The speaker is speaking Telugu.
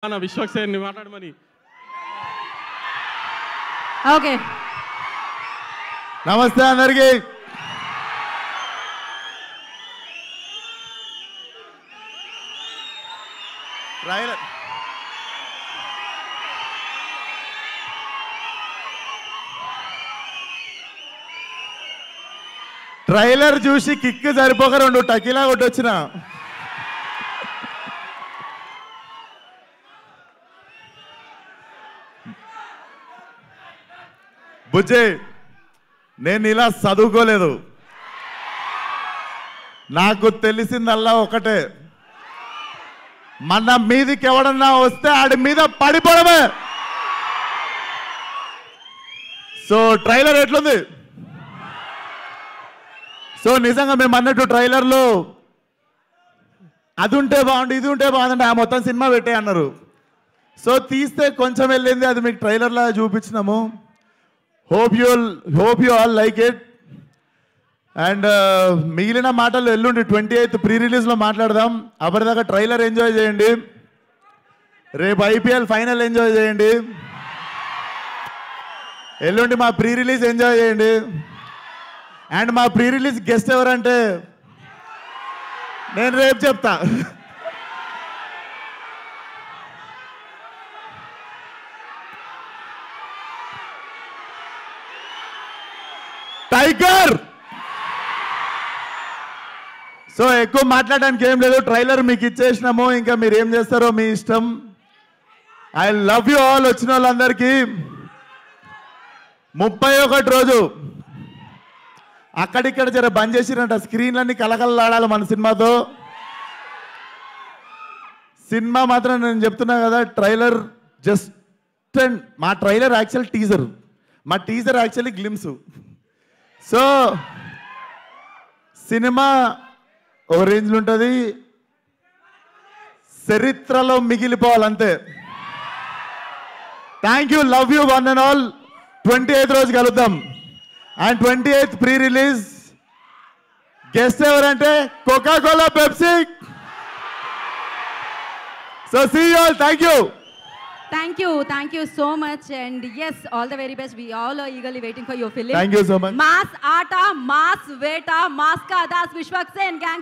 విశ్వక్సేన్ని మాట్లాడమని. ఓకే, నమస్తే అందరికి. ట్రైలర్ చూసి కిక్ సరిపోక 2 టకీలా కొట్టొచ్చిన. బుజ్జే, నేను ఇలా చదువుకోలేదు. నాకు తెలిసిందల్లా ఒకటే, మన మీదికి ఎవడన్నా వస్తే ఆడి మీద పడిపోవడమే. సో ట్రైలర్ ఎట్లుంది? సో నిజంగా మేము అన్నట్టు ట్రైలర్లో అది ఉంటే బాగుండు, ఇది ఉంటే బాగుందంటే ఆ మొత్తం సినిమా పెట్టే అన్నారు. సో తీస్తే కొంచెం వెళ్ళింది, అది మీకు ట్రైలర్లా చూపించినాము. Hope you all like it. And మిగిలిన మాటలు ఎల్లుండి 28th ప్రీ రిలీజ్లో మాట్లాడదాం. అప్పటిదాకా ట్రైలర్ ఎంజాయ్ చేయండి. రేపు IPL ఫైనల్ ఎంజాయ్ చేయండి. ఎల్లుండి మా ప్రీ రిలీజ్ ఎంజాయ్ చేయండి. అండ్ మా ప్రీ రిలీజ్ గెస్ట్ ఎవరంటే నేను రేపు చెప్తా. టైగర్. సో ఎక్కువ మాట్లాడడానికి ఏం లేదు, ట్రైలర్ మీకు ఇచ్చేసినాము, ఇంకా మీరు ఏం చేస్తారో మీ ఇష్టం. I love you all. వచ్చిన వాళ్ళందరికీ 31 రోజు అక్కడిక్కడ జర బంద్ చేసిరంట, స్క్రీన్లన్నీ కలకలలాడాలి మన సినిమాతో. సినిమా మాత్రం నేను చెప్తున్నా కదా, ట్రైలర్ జస్ట్ మా ట్రైలర్ యాక్చువల్ టీజర్, మా teaser actually glimpse. So cinema ఓ రేంజ్లో ఉంటుంది, చరిత్రలో మిగిలిపోవాలంతే. Thank you, love you one and all. 28th రోజు కలుద్దాం. And 28th pre release guest ఎవరంటే Coca Cola, Pepsi. So see you all. Thank you. thank you so much, and yes, all the very best. We all are eagerly waiting for your film. Thank you so much. Mass Aata, Mass Veta, Mass Ka Das, Vishwaksen gang.